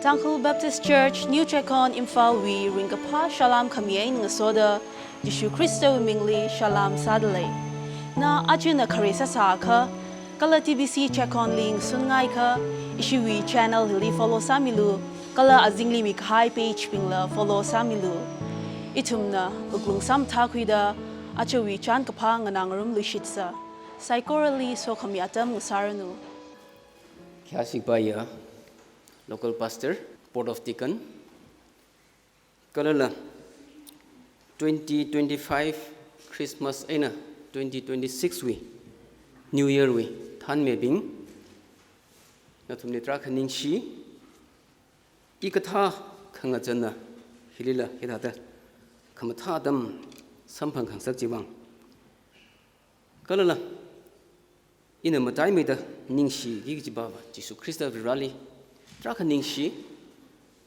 Tangkul Baptist Church, New Chekon, Imphal Wi, Ringapa, Shalom Kamiay ng Soda, Yishu Kristo Mingli, Shalom Sadalay. Na ajun na karisa sa ka, kala TBC Chekon Ling Sungay ka, Ishiwi channel hili follow Samilu, kala azingli mi high page pingla follow Samilu. Itum na, uglung sam takwida, achawi chan kapang nganangarum lushitsa. Psychorally so kami atam ngusaranu. Kyasik Baya, local pastor, Port of Deacon. Kalala 2025 Christmas aina 2026 we New Year we than mebing natum nitra khaning shi ikatha khanga janna hilila hidata khamatha dam samphang khangsak jiwang kalala ina matai meda ningshi gi jibaba jisu Christa virali tra khaning shi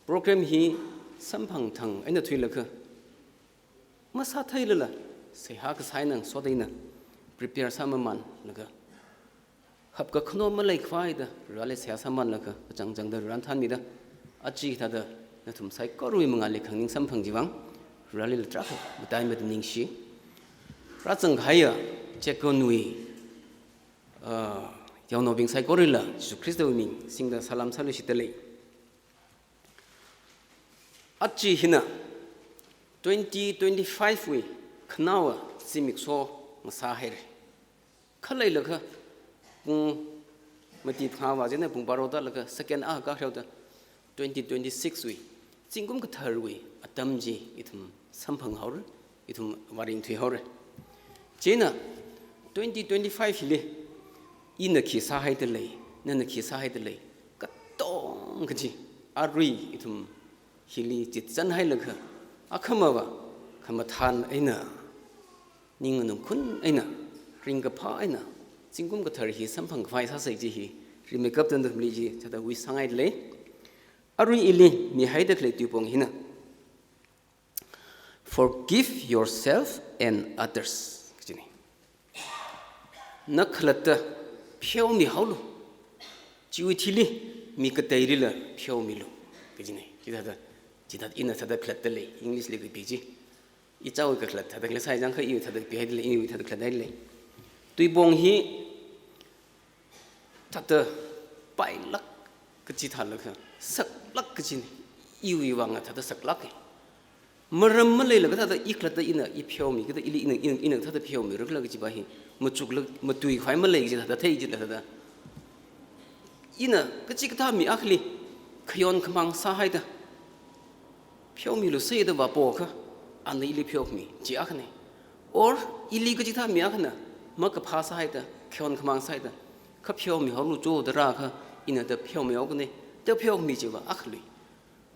program hi samphang thang aina thuilaka masa thailala seha ka sainang sodaina prepare samaman laga habka khno malai khwaida rale seha saman laga changjang da ran than mida achi tha da nathum sai korui mangali khangning samphang jiwang rale la tra matai med ningshi ra chang khaya chekonui yaw bing sai korila su Christa ming singda salam salu sitale achi hina 2025 we khnawa simik so masa her khalai laka mati phawa jena pung baroda laka second a ka hrawda 2026 we chingum ka thar we atamji ithum samphang haur ithum waring thui haur jena 2025 le ina ki sa hai de lei nana ki sa hai de lei ka tong kaji arui ithum hili chit chan hai laka akhamawa khamathan aina ningunum kun aina ringa pha aina chingum ka thar hi samphang phai sa sai ji hi remake dan dam li ji chada wi sangai le arui ili mi haida kle tupong hina forgive yourself and others kini nakhlata pheu mi haulu chiwi thili mi ka tairi la pheu mi lu kini kidada jidat ina sada khlattale english le biji I chaw ka khlat thada le sai jang kha yu thada pi le yu thada khlat le tui bong hi thata pai lak ka chi thal kha sak lak ka chin yu yu wang thada sak lak maram ma le la thada I khlat ina I pheu mi ka ili ina thada pheu mi rak la ka chi ba hi ma chuk la ma tui khai ma le ji thada thei ji la thada ina ka chi ka tha mi akhli khyon khamang sa hai da pheu mi lu sei da ba po kha an ili pheu mi ji akhne or ili ka ji tha mi akhna ma ka pha sa hai da khyon khamang sai da kha pheu mi ho lu jo da ra kha ina da pheu mi ok ne da pheu mi ji ba akhli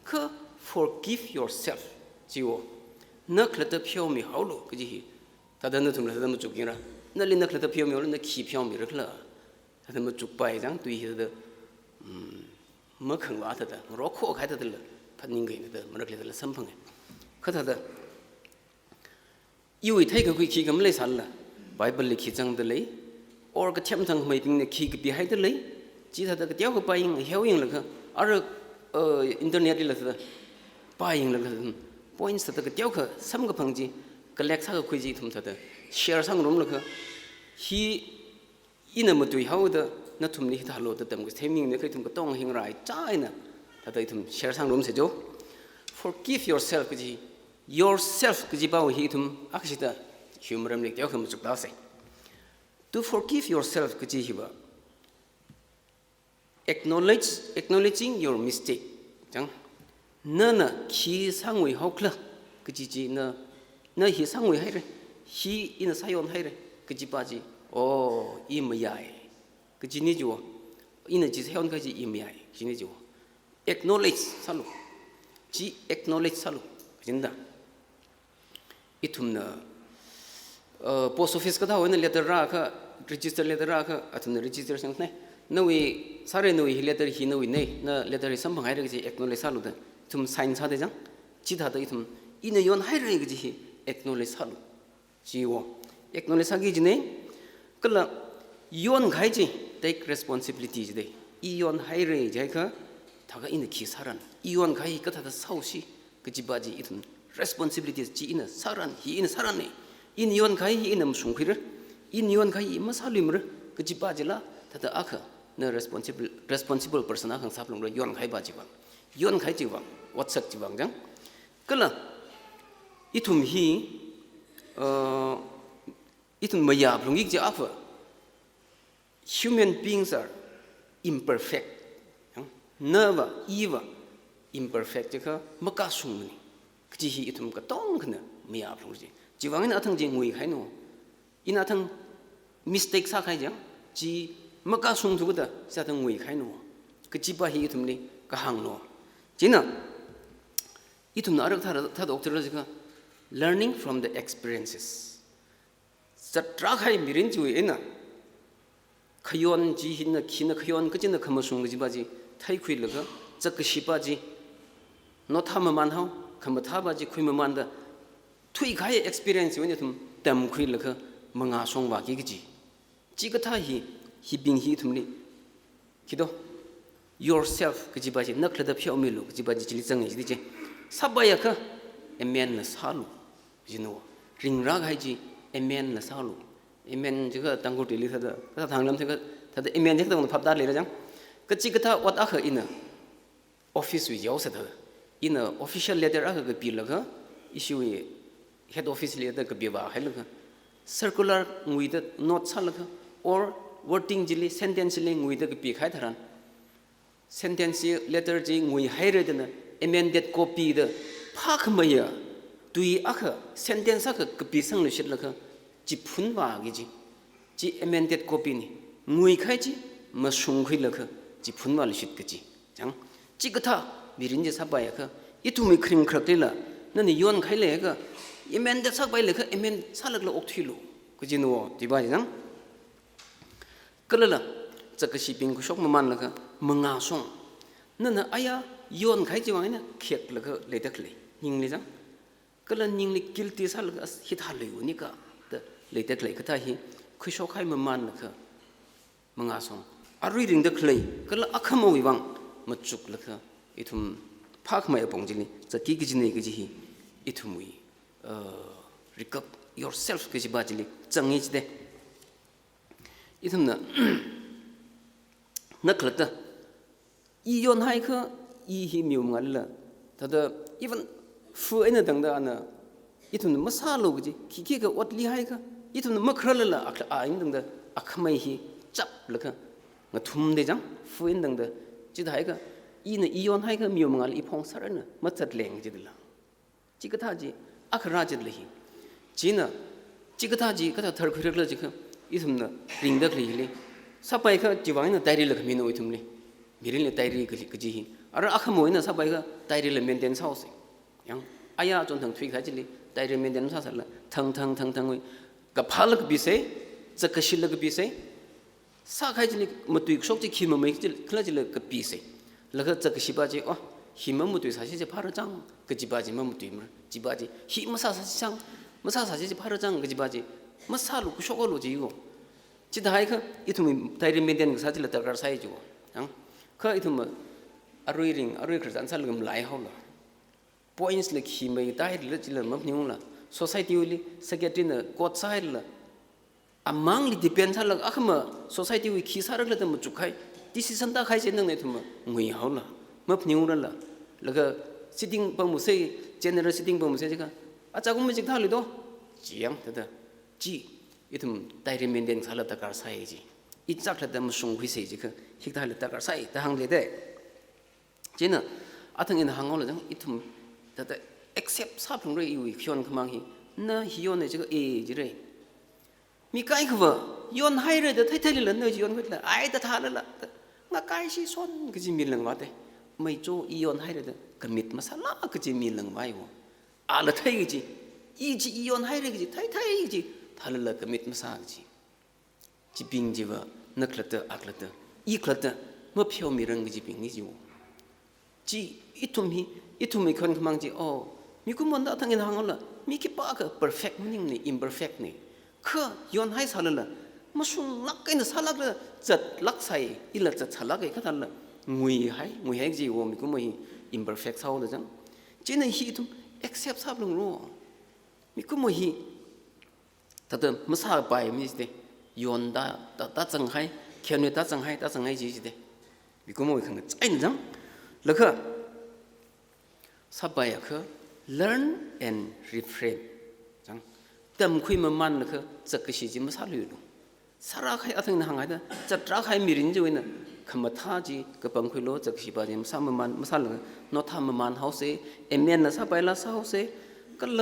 kha forgive yourself ji wo na khla da pheu mi ho lu ka ji hi ta da na thum la da ma chuk gira na li na khla da pheu mi ho na khi pheu mi rakla ta da ma chuk pai jang tui hi da ma khang wa ta da ro kho khai ta da phaning ge da ma rakle da samphang kha ta da Yui take a quick kick and lay sala, Bible like his delay, or the tempting making the kick behind the lay, Jita the Diao buying, hewing like other internet letter, buying like points that the Dioka, some Kapangi, collects her quizitum to the share some room like he in a matui how the not to meet hello that them was taming the critum tongue hing right, China, that item share some rooms a joke. Forgive yourself, yourself kijibaw hitum akshita humram lik yaw kham chukda se to forgive yourself kijiba acknowledging your mistake jang nana khi sangwi hokla kijiji na hi sangwi haire hi ina sayon haire kijibaji o imyai kijini jo ina ji sayon kaji imyai kijini jo acknowledge salu ji acknowledge salu jinda itumna post office ka thaw na letter ra kha register letter ra kha athun register sang ne nawi sare nawi letter hi nawi nei na letter sam bang hai ra ji acknowledge salu da tum sign sa de jang chi tha da itum ina yon hai ra gi ji acknowledge salu ji wo acknowledge sa gi ji ne kala yon ghai ji take responsibility ji de I yon hai ra ji kha 다가 이는 기사란 이원 가이 끝하다 사우시 그 집바지 이든 responsibility 지 이는 사란 히 이는 사란네 인 이원 가이 이는 숭퀴를 인 이원 가이 마살림을 그 집바지라 다다 아카 너 responsible person 아칸 사플롱로 이원 가이 바지방 이원 가이 지방 왓삭 지방장 그러 이툼히 이tum maya plungik je afa human beings are imperfect nava eva imperfect je maka sungni kji hi itum ka tong khna maya plungji jiwang na thang je ngui khai no ina thang mistake sa khai jang ji maka sung thu da sa thang ngui khai no kji ba hi itum ni ka hang no jina itum na arak tha doctor je learning from the experiences 자트라카이 미린지위에나 카yon 지힌나 키나 카yon 그진나 카마숭지 바지 타이쿠일러가 적시바지 노타마만하오 카마타바지 쿠이마만다 투이가의 experience when 좀 담쿠일러가 망아송바기 그지 지그타히 히빙히 tum리 기도 yourself 그지 바지 nakhlada phiomilo 그지 바지 질정이 지지 사바야카 에멘나 살루 지노 링라가 하지 Amen na salu, Amen juga tangguh dili sada, kita tanglam juga, sada Amen juga tangguh pabdar lira jang, kecik kita wat akha ina, office wi jauh sada, ina official letter akha ke bil laga, issue head office letter ke biwa hai laga, circular ngui da note sa laga, or wording jili sentence li ngui da ke pi khai tharan, sentence letter ji ngui hai re dana, amended copy da, pak maya. 두이 아까 센텐스 아까 그 비상을 실러가 지 푼바기지 지 에멘데드 코피니 무이카지 마숭퀴러가 지 푼바를 실거지 장 찌그타 미린지 사바야 그 이투미 크림 크럭들라 너는 이원 카일레가 에멘데드 사바일레가 에멘 살럭로 옥튀로 그지 누워 디바지장 그러라 저것이 빙고 속만만라가 멍아송 너는 아야 이원 카이지 왕이나 키역러가 레데클레 닝리장 kalau ningli guilty sal hit halu ni ka le te klei kata hi khushok khai man ka mangasong arui ring de klei kalau akhamo wiwang machuk la ka ithum phak mai bongjini cha ki ki jini ki ji hi ithum wi recover yourself ki ji bajili changi ji de ithum na naklata I yon hai ka I hi miu ngal la tada even fu ena dangda ana itun masalo gji kiki ka watli hai ka itun makrala la a ing dangda akhmai hi chap laka nga thum de jang fu en dangda ji dai ka ina ion hai ka miom ngal I phong sarana machat leng ji dila ji ka tha ji akhra ji dli jina ji ka tha ji ka thar khur la ji ka itun na ring da khli le sapai ka jiwang na diary la khmi no itum le mirin le diary ka ji hi ara akhmo ina sapai ka diary la maintenance house yang ayah contoh tweet aja li dari medan sasalah thang kapal ke bisa zakashil ke bisa sak aja li mutuik sok je khima mai kelas je ke bisa laga zakashiba je oh hima mutuik saja je parajang ke jibaji mutuik mer jibaji hima saja sang masa saja je parajang ke jibaji masa lu kusok lu je itu jadi hai ke itu dari medan saja le terkar saya juga yang ke itu arui kerjaan saya lagi mulai hau lah points like he may die little mapniula society uli secretary na court side la among the depends la akhma society wi khisarak la tam chukai decision ta khai chen ne thum ngui haula mapniula la laga sitting pamu sei general sitting pamu sei ka acha gum jik thali do jiang da ji itum diary maintain sala ta kar sai ji I chak la dam sung hui sei ji ka hik thali ta kar sai ta hang le de jina athang in hangol la jang itum 다다 except 사풍로 이위 희원 그망히 나 희원에 저거 에지래 미까이 그거 연 하이레드 타이틀을 넣지 연 그랬다 아이다 다르라 나 까이시 손 그지 밀는 거대 뭐이조 이연 하이레드 그밑 마살라 그지 밀는 거요 알아 타이지 이지 이연 하이레지 타이지 다르라 그밑 마사지 지빙지와 너클트 아클트 이클트 뭐 표미는 그지 빙이지요 지 이tum이 그런 그망지 미국 뭔가 당연 한걸라 미키 빠가 perfect meaning imperfect 니 그 연하이 살라 무슨 락가인 살라가 저 락사이 일라 저 살라가 이카달라 ngui hai ji wo mi ko moi imperfect sao da jang chỉ nên hi thum accept sab lung lo mi ko moi hi ta da ma sa bai mi de yon da ta chang hai khen ta chang hai ji de mi ko moi khang chai na jang la kha sa bai ya kha learn and refrain jang tâm khui ma man la kha chak shi ji ma sa lu lu sara khai athang na hangai da chatra khai mirin ji wena khama tha ji ka pang khui lo chak shi ba ji ma man ma sa la no tha ma man house amen na sa bai la sa house kal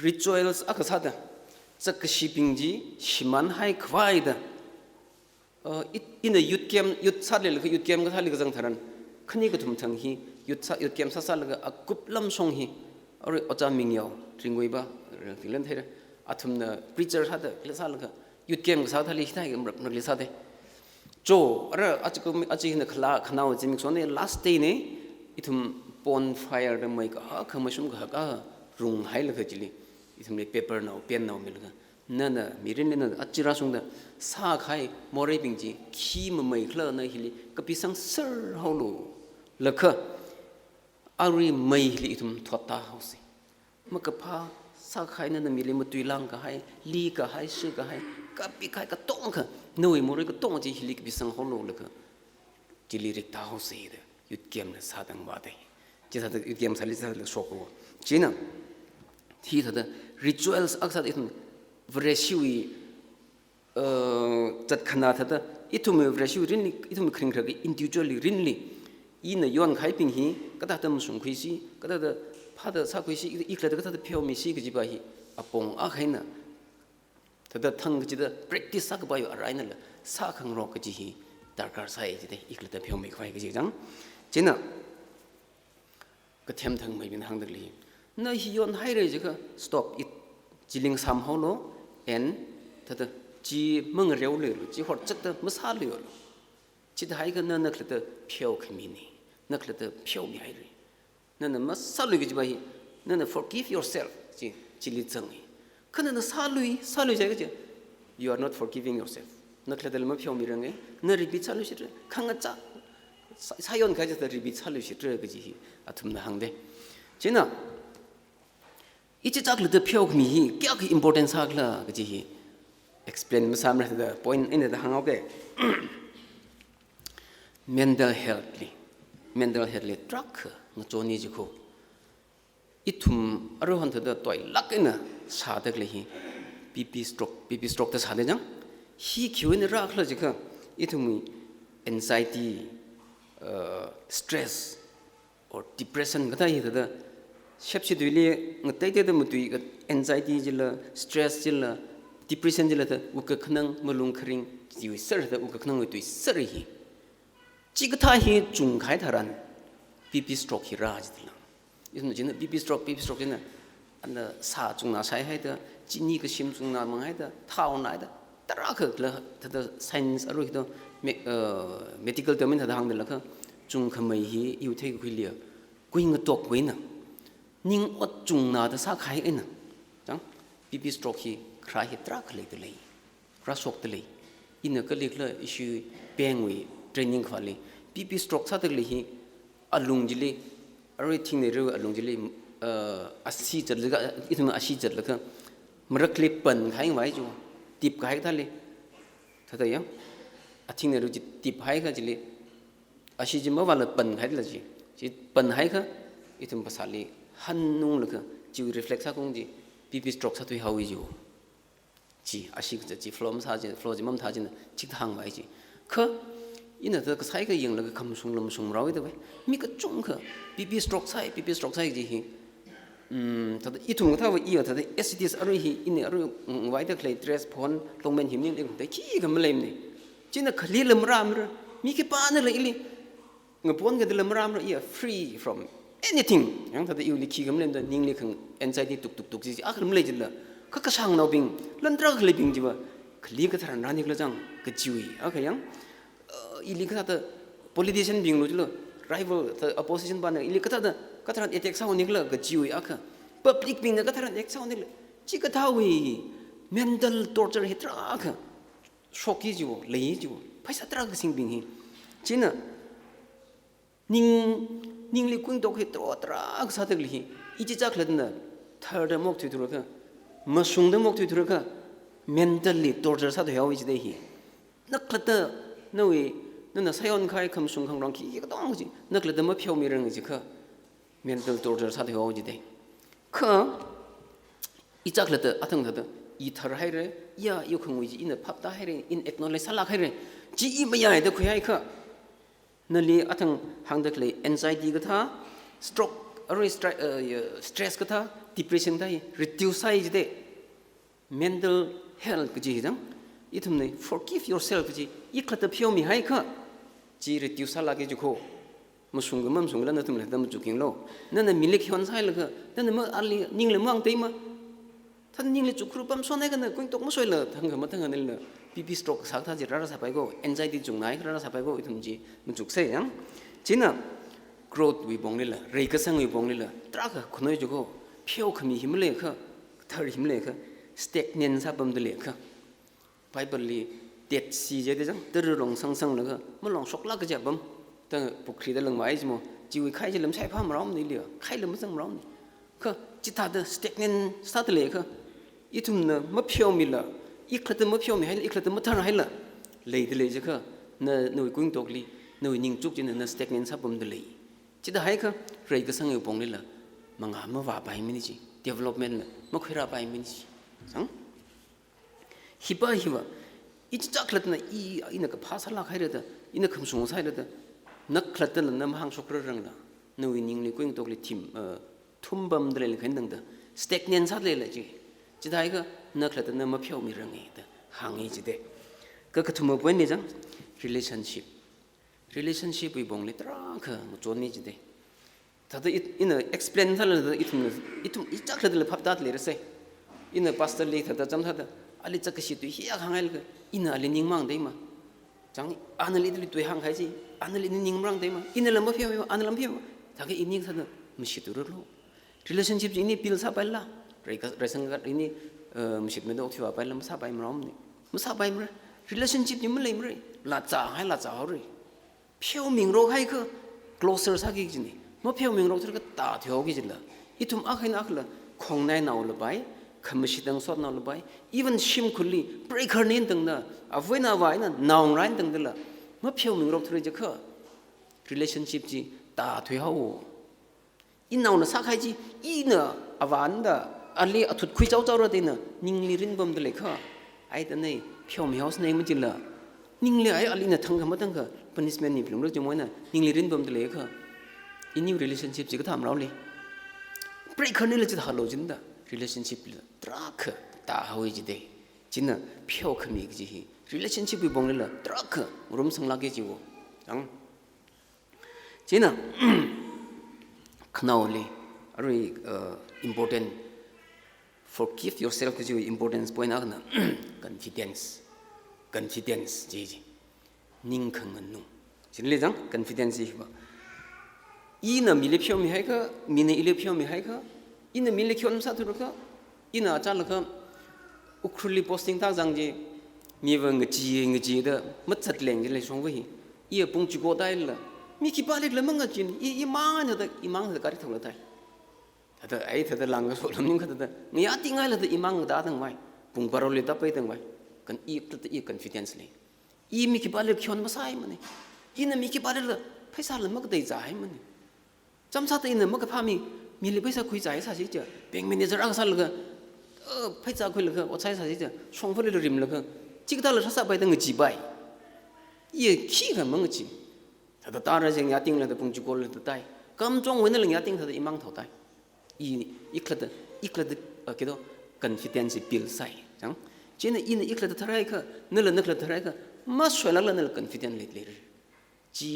rituals akasa da chak shi ping ji shiman hai khwai da in a youth camp youth sa le youth camp ka thali ka jang tharan khani ka thum thang hi youth camp sa la akup lam song hi or ocha ming yaw ringoi ba tilan thera athum na preacher sa da le sa la youth camp sa thali hi thai ga le sa de jo ara achi na khnaw jimik so ne last day ne ithum bonfire da mai ka khamasum ka rung hai la khajili ithum le paper na pen na mil ga na mirin na achira sung da sa khai more bingji khi ma mai khla na hili ka pisang sir holo lakha ari mai hili ithum thota hausi makapha sa khai na mili ma tuilang ka hai li ka hai shi ka hai ka pi khai ka tong kha noi more ka tong ji hili ka pisang holo lakha jili rik ta hausi da yut kem na sa dang ba dai ji sa da yut kem sa li sa la sok ko jina thi da rituals aksat ithum vreshiwi chat khana thada ithum vreshiwi rin ithum khring khra individually rinli ina yon khai ping hi kada tam sung khui si kada da phada sa khui si ikla da kada phyo mi si gi ba hi apong a khaina thada thang gi da practice sak ba yo araina la sa khang ro gi hi darkar sai ji de ikla da phyo mi khwai gi jang jina ka them thang mai bin hang da li na hi yon hai re ji ka stop it jiling sam holo en thada ji meng reu le ji hor chak da ma sa le lo ji da hai ga na khla da phyo khmi ni na khla da phyo mi hai re na ma sa lu gi ji ba hi na forgive yourself ji li chang ni khana na sa lu ja ga ji you are not forgiving yourself na khla da ma phyo mi rang na repeat sa lu shi khang ga cha sa yon ga ji da repeat sa lu shi tre ga ji athum na hang de jina ichi chakla the phyo mi hi kya ki importance hakla gi hi explain ma samra the point in the hang okay mental health le track no choni ji ko ithum aro han the toy lakina sa de le hi pp stroke ta sa de jang hi khiwen ra khla ji kha ithum anxiety stress or depression ga ta hi the shepsi duile ngatai te mutui anxiety jila stress jila depression jila ta uka khnang malung khring jiwi sar ta uka khnang mutui sar hi chigtha hi chung khai tharan pp stroke hi raj dilang isna jina pp stroke na anda sa chung na sai hai da chini ka sim chung na mang hai da thau na da tara kha la ta science aru hi do medical domain ta hang de la kha chung khamai hi yu thei khu lia kuin tok we na ning ot chung na da sa khai ena chang pp stroke hi khra hi tra khle de lei ra sok de lei ina ka lik la issue pengwi training khali pp stroke sa de le hi alung jili everything ne ru alung jili asi chat la ituma asi chat la ka marak le pan khai wai ju tip khai tha le tha da yang athing ne ru ji tip hai ka jili asi ji ma wala pan khai la ji pan hai ka itum pasali hanung laka ji reflex sa kong ji pp stroke sa tui hawi ji ji ashik ji flow sa ji flow ji mam tha ji chik thang bai ji kha ina da ka sai ka yeng la ka kham sung lam sung rawi da bai mi ka chung kha pp stroke sai ji hi ta da itung tha wa i ta da STS aru hi in aru wai da clay dress phone longmen him ni da ki ga mlem ni china khali lam ram mi ke pa na la ili ngapon ga lam ram i free from anything yang thada yu likhi gam lem da ning le khang anxiety tuk ji akhram le jilla ka sang no bing landra khle bing jiwa khli ka thara nani kla jang ka jiwi akha yang ili ka ta politician bing lo jilo rival the opposition ban ili ka ta ka thara attack sa ni kla ka jiwi akha public bing ka thara attack sa ni chi ka thawi mental torture hitra akha shoki jiwo le jiwo phaisa tra ka sing bing hi China ning li quing dok he tro tra sa de li ichi chak le na thar de mok thu ka ma sung de mok thu ka mentally torture sa de yawi de hi nak la ta no we na sayon khai kham sung khang rong ki ka dong ji nak la de ma phyo mi rang ji ka mental torture sa de yawi de ka i chak la ta athang da i thar hai re ya yu khang wi ji in phap ta hai re in acknowledge sala hai re ji i ma ya de khu hai ka nali athang hangdak le anxiety ka tha stroke or stress ka tha depression dai reduce size de mental health ji jang itum ne forgive yourself ji iklat phyo mi hai kha ji reduce la ge ju kho musung mam sung la na tum le dam ju king lo na milik hon sai la ka na ma ali ning le mang te ma than ning le chu khru pam so ne ka na kuin tok ma soi la thang ga ma thang ne la BP stroke sak tha ji ra sa pai go anxiety jung nai ra sa pai go itum ji mu juk se yang jina growth wi bong le la re ka sang wi bong le la tra ka khonoi ju go phyo khami him le kha thar him le kha stagnant sa bam de le kha bible li det si je de jang ter rong sang sang la ka ma long sok la ka ja bam ta pukri da lang mai ji mo ji wi khai je lam sai pha ma rom ni le khai lam sang rom ni kha ji ta de stagnant sa de le kha itum na ma phyo mi la iklat ma phyo mi hai iklat ma thar hai la le de le je kha na noi kuing tok li noi ning chuk jin na stagnant sa bam de le chi da hai kha rei ka sang yu pong le la manga ma wa bai mi ni ji development la ma khira bai mi ni ji sang hiba i chaklat na i ina ka phasa la khai re da ina kham sung sai re da nak khlat na nam hang sokra rang da noi ning li kuing tok li thim thum bam de le khan dang da stagnant sa le la ji chi da hai kha na khlat na ma phyo mi rang e da hang e ji de ka ka thum point ni jang relationship wi bong le tra kha mo chon ni ji de thada ina explain thal da itum i chaklat le phap dat le re se ina pastor le thada cham thada ali chak si tu hi hang el ina ali ning mang dei ma chang anali li tu hang khai ji anali ning mang dei ma ina lam phyo analam phyo ta ke ini thada mi si tu ro relationship ini pil sa pa la re sang ga ini mi sit me do thwa pa lam sa pai mrom ni ma sa pai mra relationship ni ma le mra la cha hai la cha ho ri phyo ming ro khai kha closer sa gi ji ni ma phyo ming ro thar ka ta thyo gi ji la itum a khain akhla khong nai naw la bai khamishi dang sot naw la bai even shim khulli breaker nin dang na avoina wai na naw rain dang la ma phyo ming ro thre je kha relationship ji ta thwe ho in naw na sa khai ji ina awan da ali athut khui chaw chaw ra de na ning li rin bom de le kha ai da nei phyo mi house nei ma ji la ning le ai ali na thang ga ma dang ga punishment ni phim ro je moi na ning li rin bom de le kha in new relationship ji ka tham raw le breaker ni le ji ha lo jin da relationship truck ta hawi ji de jinna phyo khami ji hi relationship bi bong le la truck rum sang la ge ji wo ang jinna khnauli ari important forgive yourself ji importance point agna confidence ji ning khang nu jin le jang confidence ji ba ina mi le phyo mi hai ka mi ne ile phyo mi hai ka ina mile kyon sa tu ka ina cha la ka ukhuli posting ta jang ji mi wang ji da mat chat leng ji le song wi i pung chi go dai la mi ki pa le la mang ji i mang da ka ri thong la tai da ai da lang ga so lam ning ka da ngi ya ti ngai la da i mang da dang mai pung paro le ta pai dang mai kan i confidence le i mi ki pa le kyon ma sai ma ne ina mi ki pa le la phaisa la ma ka dai ja hai ma ne cham sa ta ina ma ka pha mi le paisa khui chai sa ji ja bank manager ang sal ga phaisa khui la ga o chai sa ji ja song phole le rim la ga chi ka la sa bai dang ji bai ye khi ga mang ji ta da ta ra jeng ya ting la da pung ji ko le da tai kam chong wen la ya ting ta da imang thau tai ikla da ke do confidence bil sai jang chena ina ikla da tharai kha nala nakla tharai kha ma swela la nala confidence le ji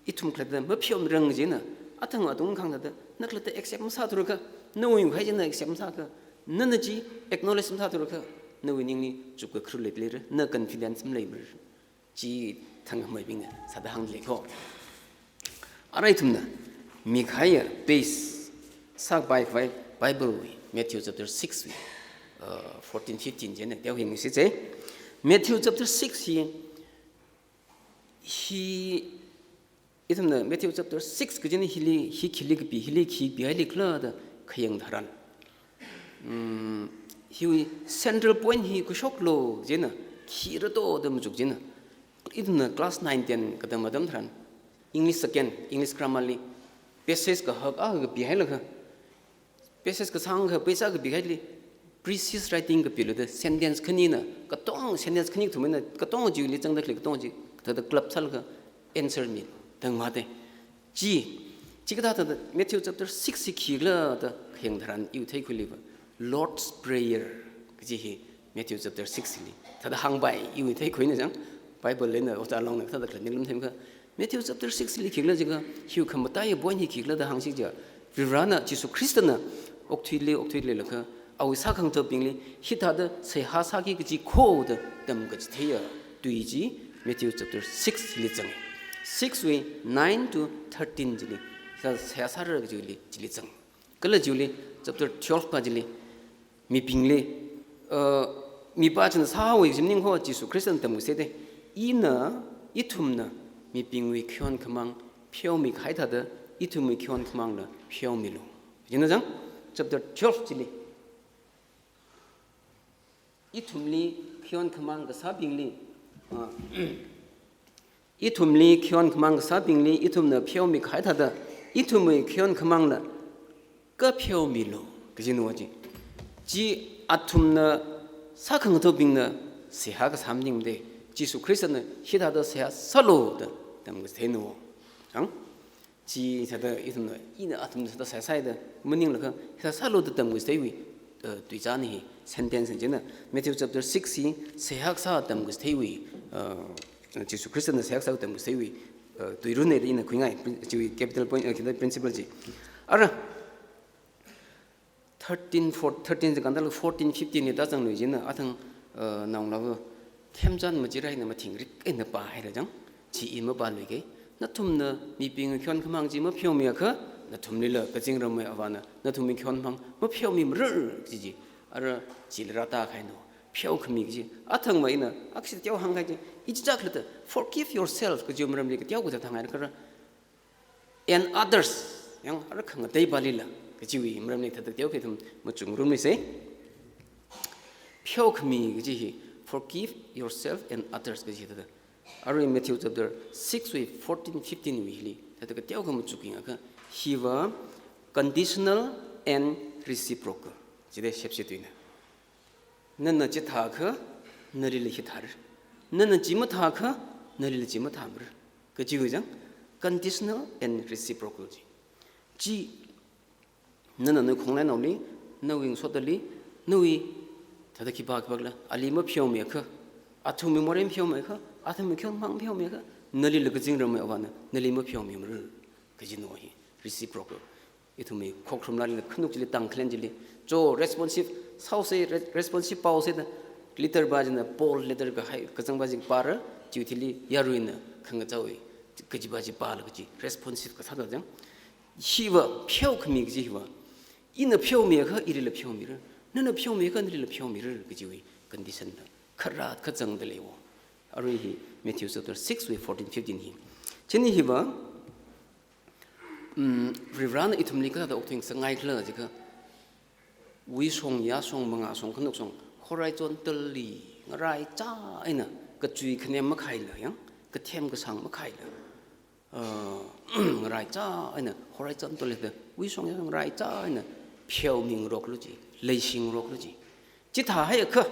itum kla da ma phyo rang ji na athang adung khang da nakla ta accept sa thur ka no yu khai jin accept sa ka nana ji acknowledge sa thur ka no wi ning ni chup ka khru le na confidence m le ji thang mai bing sa da hang le ko arai tum na mi khaya base sak by bible Matthew chapter 6 14 15 je ne deu hing si che Matthew chapter 6 he 이듬나 매튜 chapter 6 그전에 힐리 하일리 클러드 그영 다란 히 센트럴 포인트 히 구속로 제나 키르도 덤 죽지나 이듬나 클래스 9 10 그다음 마담 다란 잉글리시 세컨 잉글리시 그라마리 베시스 그 허가 그 비하일러 그 베시스 그 상그 베사 그 비하일리 프리시스 라이팅 그 빌드 센텐스 크니나 그똥 센텐스 크니 두면 그똥 지리 정도 그똥 지 더 클럽 살그 answer me 등마대 지그다다 매튜 chapter 6 키글라다 행다란 유테이 쿨리브 Lord's Prayer 그지 매튜 chapter 6리 다다 항바이 유테이 코이는 장 바이블에는 어달롱는 다다 그런 템가 매튜 chapter 6리 키글라 지가 휴 컴바타이 보니 키글라다 항식자 비라나 지수 크리스토나 옥트윌레 그 아우 사강더 빙리 히타다 세하사기 그지 코드 덤 그지 테여 뒤지 매튜 chapter 6리 장 6위 9 to 13 jili sa seasar jili jang kala juli chapter 12 pa jili mi pingle mi pa chen sa wi jimning ho jisu christian tam se de ina itumna mi pingwi khyon khamang phyo mi khaitha de itummi khyon khamang la phyo mi lo jina jang chapter 12 jili itumli khyon khamang ga sa pingli 이툼리 키원 그망 사빙리 이툼나 피오미 가이다다 이툼의 키원 그망라 까 피오미로 그지 누워지 지 아툼나 사강도 빙나 세하가 삼닝데 지수 크리스는 히다더 세하 설로다 담그 세누 지 자다 이tum나 이나 아툼나 세사이다 문닝르가 히다 설로다 담그 세위 뒤자니 센텐스는 매튜 chapter 6 세학사 담그 세위 지수 크리스는 세학사고 때문에 세위 또 이런 애들 있는 그냥 지위 캐피탈 포인트 기타 프린시플지 알아 13 간달 14 15에 다장 로지는 아등 나온라고 템잔 뭐지라이나 뭐 팅리 깨나 봐 해라장 지이모 발리게 나툼나 미빙 현 그망지 뭐 표미야 그 나툼리라 그징러뭐 아바나 나툼이 현망 뭐 표미를 지지 알아 지르라다 가이노 표금이지 아탕마이나 악시 떼어 한 가지 이지자 그랬다 forgive yourself 그 점을 이렇게 떼어고 당하는 그런 and others 양 알아 큰 데이 발릴라 그 지위 뭐라면 이렇게 떼어게 좀뭐 중rum이세 표금이 그지 forgive yourself and others 그지 다 아르 매튜 chapter 6 14 15 위리 다그 떼어고 뭐 죽이야 그 히와 conditional and reciprocal 지대 셉시도 있네 너는 지타크 너리를 히타르 너는 지못하크 너리를 지못함을 그 지그장 conditional and reciprocal 지 너는 너 공란 올리 너윙 소들리 너위 다다 기바글라 알리모 피오메크 아투미 모렘 피오메크 아투미 경망 피오메크 너리를 그 징러메 와나 너리모 피오메를 그지 노히 reciprocal 이투미 코크롬라리 큰욱질리 땅 클렌질리 조 responsive 사우세 responsive 파우세다 리터 바지나 볼 리터 그 정바지 바르 지우틸리 야루이나 큰거 자위 그지 바지 바르 그지 responsive 그 사다장 히와 표금이 그지 히와 이너 표미가 이리를 표미를 너는 표미가 너리를 표미를 그지 위 컨디션 커라 그 정들이고 아루이 매튜 chapter 6 14 15 제니 히와 리브라나 이tum리가 다 옥팅 상가이 클러 지가 위송 야송 망아송 근독송 호라이존털리 라이자 이나 그 주의 그냥 뭐 가일러요 그 템 그 상 뭐 가일러 라이자 이나 호라이존털리 위송 야송 라이자 이나 표명으로 그러지 레싱으로 그러지 지다 하여 그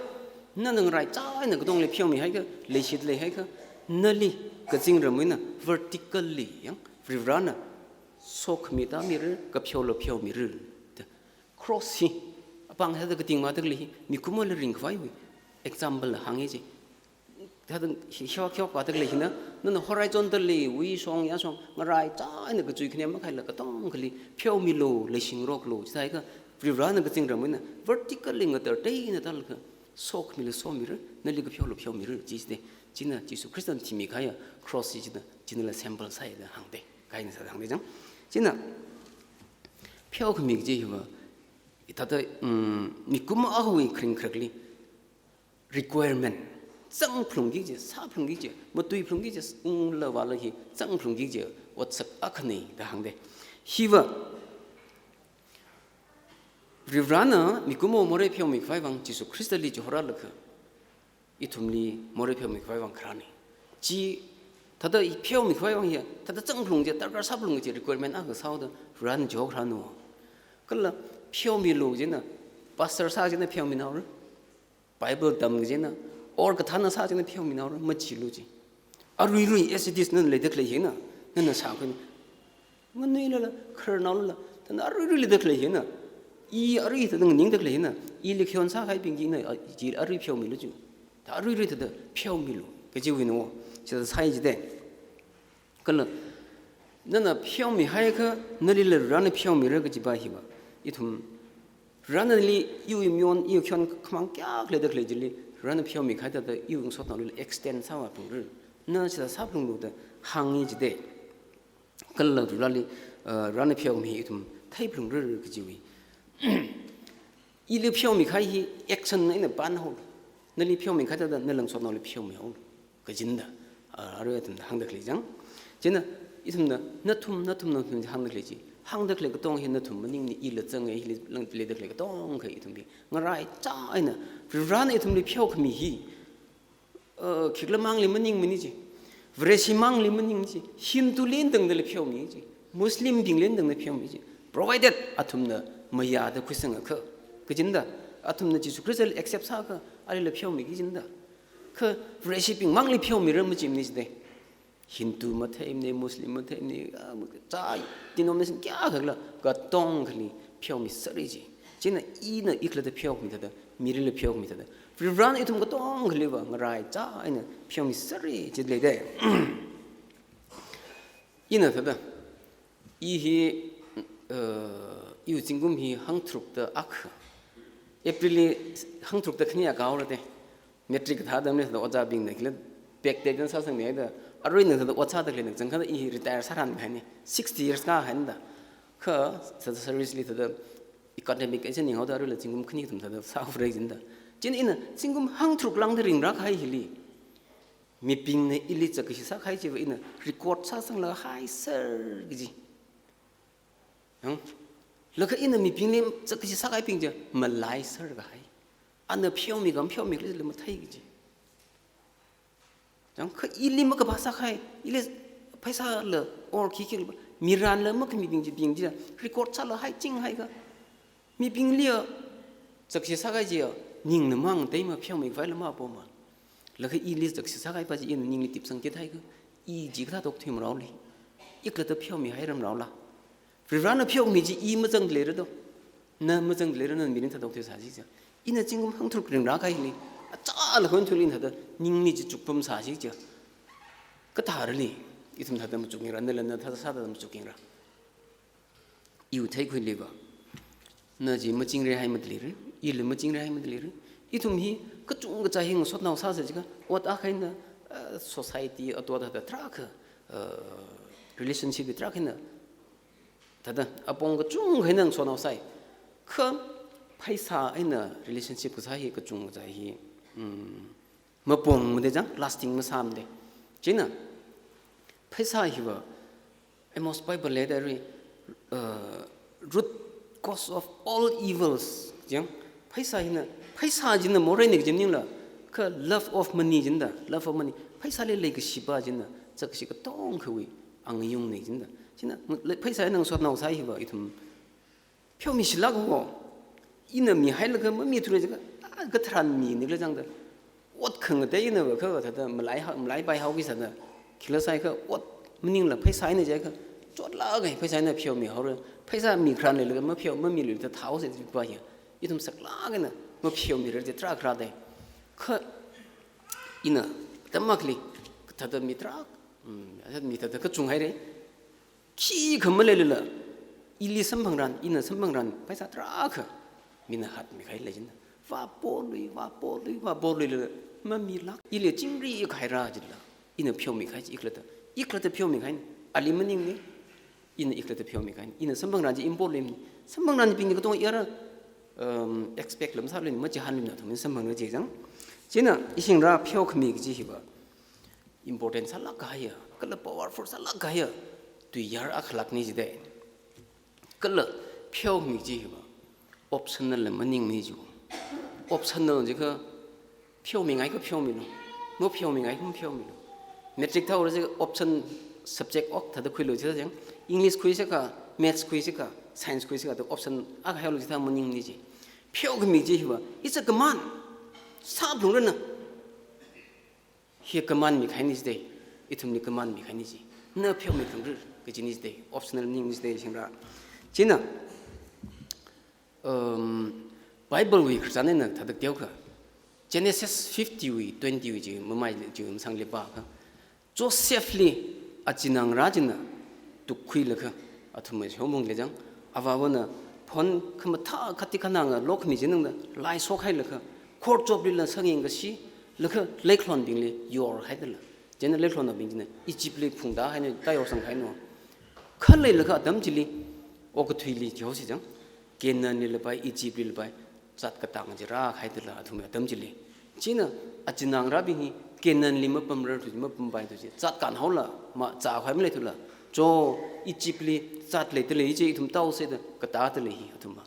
너는 라이자 이나 그 동네 표명 하여 레시들이 하여 너리 그 징름이나 vertically 양 리브라나 소크미다 미를 그 표미를 크로시 방해도 그 띵마들리 미쿠몰 링크와이 example 항이지 하든 희와키와 과들리 히나 너는 호라이존들리 위송 야송 라이 짜이는 그 주의 그냥 막 할라 그동 글리 표미로 레싱으로 글로 자이가 브리브라는 그 띵라면은 vertically ngother 데이나 달그 소크밀 소미를 늘리 그 표미를 지시대 지나 지수 크리스천 팀이 가야 크로스지나 지는 샘플 사이드 항대 가이는 사람 항대장 지나 표금이지 이거 다다 미꾸마 아우이 크링크릭리 requirement 짱 풍기지 사 풍기지 뭐 두이 풍기지 응러발라히 짱 풍기지 what's akne da hangde hiwa rivrana mikumo more phyo mi khwai wang jisu christali ji hora lak itumli more phyo mi khwai wang khrani ji tada i phyo mi khwai wang ya tada changlung je tar sablung je requirement a ga sao da ran jo khranu kala phyo mi lo je na pastor sa je na phyo mi na bible dam je na or ka thana sa je na phyo mi na ma chi lo ji arui rui esidis nan le dekle hina nan sa ko ngan nei la kernal la tan arui rui le dekle hina 이 arui ta dang ning dekle hina i le khyon sa khai ping ji na ji arui phyo mi lo ju ta arui rui ta phyo mi lo ke ji wi no ji sa yi ji de kala nana phyo mi hai ka nali le ran phyo mi re ge ji ba hi ba i thum ran li yu myon yu khyon khmang kya le dekle ji li ran phyo mi khai ta yu so ta le extend sa wa pu ru na sa sa plung lo de hang yi ji de kala ru la li ran phyo mi i thum thai plung ru ge ji wi 이리 표미 가이 액션은 반호 너리 표미 가다다 너랑 손으로 표미 올 그진다 알아야 된다 항덕리장 제가 이সম나 너툼 항덕리지 항덕리 그 동해 너툼 뭐닝니 일을 정해 일을 레드리 그 동해 이tum비 ngrai 짜이나 브라네 이tum리 표미히 기글망리 뭐닝 뭐니지 브레시망리 뭐닝지 힌두린 등들 표미지 무슬림 빙린 등의 표미지 provided 아툼나 마야다 쿠승아 그진다 아툼나 지수 그래서 액셉트 사가 알레 표미 기진다 그 레시핑 망리 표미를 뭐지미지데 힌두 마테임네 무슬림 마테임네 자 디노미네이션 꺄 그라 가똥 글리 표미 서리지 진나 이나 이클레데 표미다 미릴레 표미다 브란 이tum가 똥 글리바 ngrai 자 아이나 표미 서리 지레데 이나다 이히 이 진금히 항트룩다 아크 에프릴리 항트룩다 그냥 가오르데 메트릭 다담네 오자 빙네 길레 백대전 사성네다 아르이는 오차들리는 정카다 이 리타이어 사람 하니 60 years 가 한다 그 서비스리 더 이코노믹 에전닝 하다를 진금 큰이 좀 더 사후레진다 진이는 진금 항트룩 랑드링라 가이힐리 미빙네 일리적 그 시사 가이지 이는 리코드 사성라 하이서 그지 응 lỡ in mi ping lim chắc cái sao cái ping chứ mà lại sơ cái anh ở phiêu mi cái là mà thấy cái gì chẳng cái ilim mà cái bahasa khai ile phải sao lỡ or khi miran lỡ mà cái mi ping gì record sao lỡ hay chinh hay cái mi ping lia chắc cái sao cái gì nhìn nó mang tới mà phiêu mi phải là mà bao mà lỡ cái ile chắc cái sao cái bao giờ in nhìn tiếp sang cái hay cái i chỉ cái đọc thêm mà rồi ít là tập phiêu mi hay làm rồi 브라나 표미지 이 무정 레르도 나 무정 레르는 미린 타도 돼 사실이죠 이나 지금 항트로 그냥 나가이니 짠 헌툴린 하다 닝니지 죽범 사실이죠 그 다르니 이tum 다다 뭐 죽이라 늘는 타다 사다 뭐 죽이라 이우 테이크 리바 나지 뭐 징레 하이면들이 일을 뭐 징레 하이면들이 이tum히 그중 그 자행 소나오 사서지가 왔다 가있나 소사이티 어떠다 트라크 릴레이션십이 트라크나 다다 아뽕 그중 그냥 소나오 사이 그 파이사 아이나 릴레이션십 그 사이 그중 자이 뭐뽕 뭐대장 라스팅 뭐 삼데 지나 파이사 히버 에모스 바이블 레더리 root cause of all evils 정 파이사히나 파이사지는 뭐래니 그짓닝라 그 love of money 진다 love of money 파이사레 레그 시바진나 저것이 그 똥그위 앙용네 진다 진나 파이사는 소나오 사이버 이tum 표미 실라고 이놈이 할그 뭐미 들어지가 그 트란미 늘장다 옷 큰거대 이놈 그거 다다 말라이 바이 하고 있었나 길러사이 그옷 뭐닝라 파이사이네 제가 쫄라게 파이사이네 표미 하루 파이사 미크란레 뭐 표 뭐미를 다 타오세 봐요 이tum sakлаг이나 뭐 표미를 제 트라크라데 그 이나 담마클리 다다 미트라 미타다 그 중하이래 키 금물레르라 1, 2, 3방란 이는 3방란 파이사 트라크 미나 핫 미카일 레진다 와볼리 마밀라 일레 징리 가이라질라 이는 표미 가지 이클다 표미 가인 알리머닝니 이는 이클다 표미 가인 이는 3방란지 임볼림 3방란지 빙이 그동안 여러 expect 럼사블린 뭐지 한림나 도면 3방란 제장 지나 이싱라 표 금이 지히바 important 살라 가야 그래 powerful 살라 가야 ตุยาร์อักลักนี่จีเดก็เลยเพียวมีจีบออปชั่นนั่นแหละมันยังมีอยู่ออปชั่นนั่นจีก็เพียวมีไงก็เพียวมีลูเมื่อเพียวมีไงก็เพียวมีลูเมทริกเท่าเราจะออปชั่น subject ออกถ้าจะคุยรู้จีได้ยังอังกฤษคุยสิกะ maths คุยสิกะ science คุยสิกะตัวออปชั่นอักให้เราจีท่ามันยังมีจีเพียวก็มีจีบit's a command ทราบหรือเปล่าเฮีย command มีใครนี่จีอีทุ่มนี่ command มีใครนี่จีเนื้อเพียวมีตรงนี้ก็จีนี่จี optional นี่จีได้เช่นไรจีน่ะBible week 咱那他的雕刻 Genesis 50 week 20 week 就买就上礼拜个 Joseph 里啊只能拉进了都亏了个啊他们小梦来讲啊话我呢번 그뭐 다 같이 가나가 로크미 지는 거 라이 속할 그 코르조 빌런 성인 것이 그 레클론 빙리 요어 하들 제는 레클론 빙지네 이집리 풍다 하는 다요성 하노 칼레 그 담질리 오그 트윌리 조시정 게난릴 바이 이집릴 바이 잣가 땅지라 하들 아두메 담질리 지는 아진낭 라빙이 게난리 뭐범러 두지 뭐범바이 두지 잣간 하올라 마 자화임레 둘라 저 이집리 잣레들 이제 이tum 따오세드 그다들이 아tum마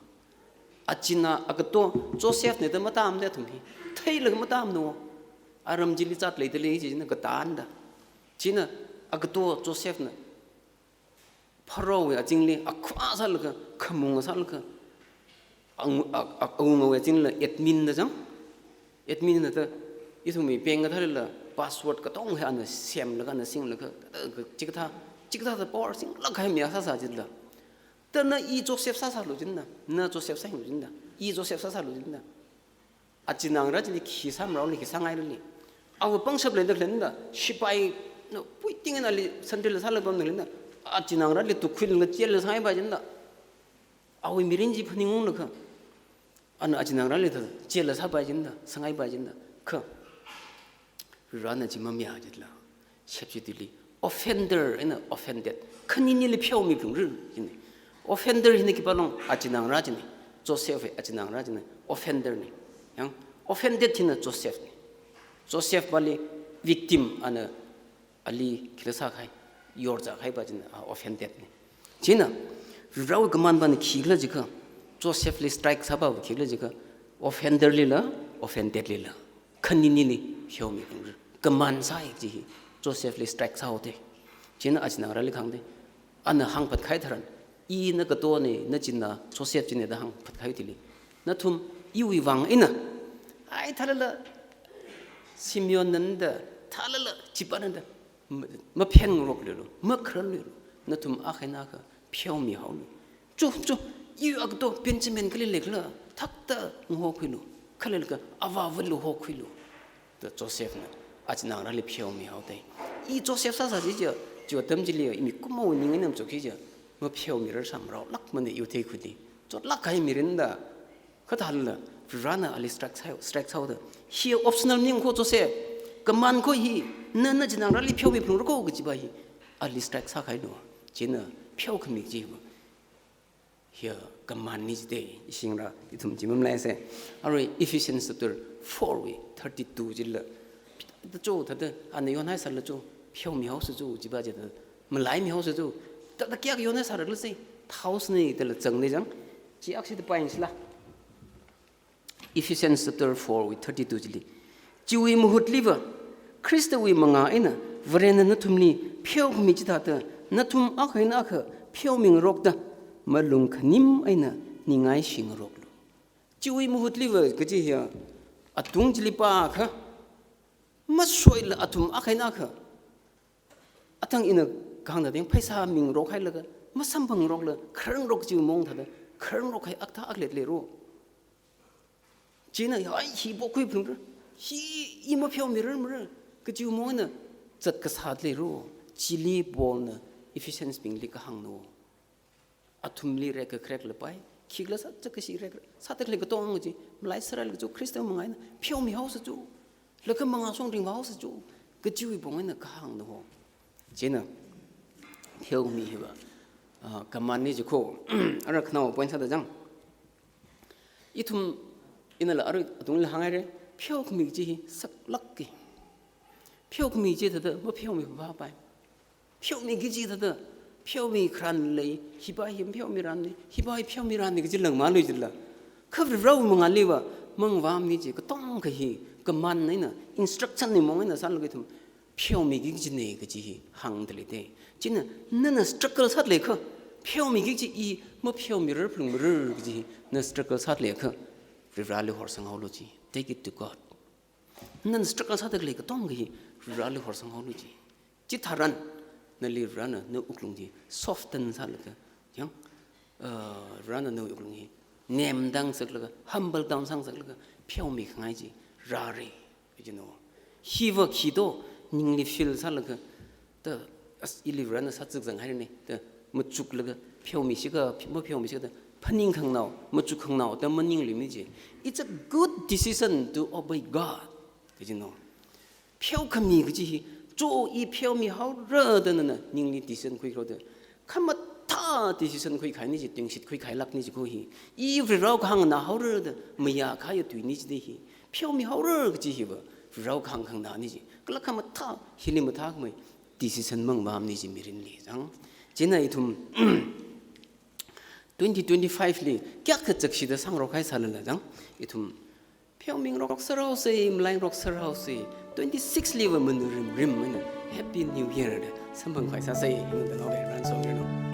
아치나 아그또 조세프 네더 마담데 tum히 테일르 마담노 아름질리 잣레들 이제는 그다안다 지나 아그또 조세프는 파로웨 아징리 아쿠아살그 커몽살그 엉엉웨 징르 에드민더정 에드민더 이tum이 뱅가달라 파스워드 그똥 해안의 셈르가는 싱르그 지그타 지그다도 버싱 락하이 미야사사진다 떠나 이 조셉 사사로 진다 나 조셉 사행로 진다 이 조셉 사사로 진다 아지낭라지니 키삼라올리 키상아이르니 아우 뻥섭레들 된다 시바이 너 뿌이띵에 날리 선들을 살려보는 된다 아지낭라리 또 퀴를 찔러 상해 봐진다 아우 미린지 푸닝웅르 그 아는 아지낭라리 더 찔러 사 봐진다 상해 봐진다 그 라나 지맘이야 아질라 셉지들이 offender and offended 큰일이 표미 병을 이네 offender 이네 기발롱 아지낭 라지네 조세프 아지낭 라지네 offender네 양 offended는 조세프네 조세프 발리 victim 아나 알리 기르사가이 요르자가이 바진 offended네 지나 라우 그만반 기글지가 조세프리 스트라이크 사바부 기글지가 offender리라 offended리라 큰일이 표미 병을 그만 사이지 조세프리 스트라이크 사오데 지나 아지나라리 강데 안나 항팟 카이타란 이 너가 또네 너진나 조세프 지네다 항팟 카이딜리 너툼 이위 왕이나 아이 탈라 시미온는데 탈라 집바는데 뭐 펜으로 그래로 뭐 그럴로 너툼 아케나가 표미하오 쪼쪼 이와도 벤치맨 클릴레클라 탁다 호크로 칼레가 아바블로 호크로 더 조세프는 아지나라리 표미하오데 이 조셉 사사지죠 저 덤질리요 이미 꿈모 닝이는 쪽이죠 뭐 표미를 삼으러 락만에 요테이쿠디 저 락가이 미른다 그 달라 브라나 알리스트랙 사우드 히 옵셔널 닝고 조셉 그만 거히 너는 지나라리 표미 부르고 그지바히 알리스트랙 사가이노 지나 표금이지 히 그만 니지데 이싱라 이tum 지금라세 아리 Ephesians 4:32 질라 저 다들 안에 요나에 살려줘 표미하우스 줘 지바제들 말라이미하우스 줘 다다 끼약 요나에 살을세 타우스네 이들 정내장 지악시드 빠인슬라 Ephesians 4:32 질리 지위 무헛리버 크리스토위 망아이나 브레는 너툼니 표미지다다 너툼 아카이나 아카 표밍록다 말룽카님 아이나 닝아이 싱록로 지위 무헛리버 그지야 아둥질리빠 카 마소일 아툼 아카이나카 아탕 이나 강나댕 파이사 밍록 하일라가 마삼방록라 크릉록 지금 몽타다 크릉록 하이 악타 악렛레로 지나 야이 히보쿠이 풍르 히 이모 표미를 물 그 지금 몽은 젖그 사드레로 지리 볼나 efficiency 빙리가 항노 아툼리 레그 크랙르 바이 키글사 쩍그시 레그 사드레가 똥지 라이스랄 저 크리스토 몽아이나 표미 하우스 줘 lỡ mang áo song đình vào sẽ chú cái chui bông ấy là cả hàng đồ chế nào theo mi hiểu à cái màn này chú cô ở đây nào quan sát được rằng ít thùng 이날 아르 동일 항아래 표 금이지 sắc 럭기 표 금이지 더더 뭐 표미 봐봐 표 니기지 더더 표미 그란래 히바힘 표미란네 히바이 표미란네 그지 렁만로 질라 그브라우 멍알리와 멍밤니지 그똥 그히 그만네나 인스트럭션네 멍이나 살게 좀 표미기 지네 그지 항들리데 지는 너는 스트럭을 살래 그 표미기 지이뭐 표미를 풀무를 그지 너 스트럭을 살래 그 리랄리 호상하울로지 take it to God 넌 스트럭을 살래 그 똥기 리랄리 호상하울로지 지타란 nali rana no uklungji soften salga yang rana no uklungji nem dang sakla humble down sang sakla pyomi khangai ji rari you know hiwa khido ningli feel salga the ili rana satsuk sang haine the muchuk laga pyomi siga mo pyomi siga paning khangnao muchuk khangnao the maning limni ji it's a good decision to obey God you know pyo khami ji 조이 표미 하우러드는 닝리 디션 그이로드 카마 타 디션 그이 가니지 땡sit 그이 가일락니지 거기 이브라고 항나 하우러드 뭐야 가요 뒤니지 데히 표미 하우러 그지 히버 브라고 항항 나니지 클락카마 타 힐리모 타뭐 디시션 멍 마음니지 미린리 장 지나이 둠 2025리 깍그 적시도 상으로 가이 살을라 장 이둠 표밍 록서라우세 임라인 록서라우세 26 live mun rim Happy New Year 3번快사세 힘든 노래 란소리노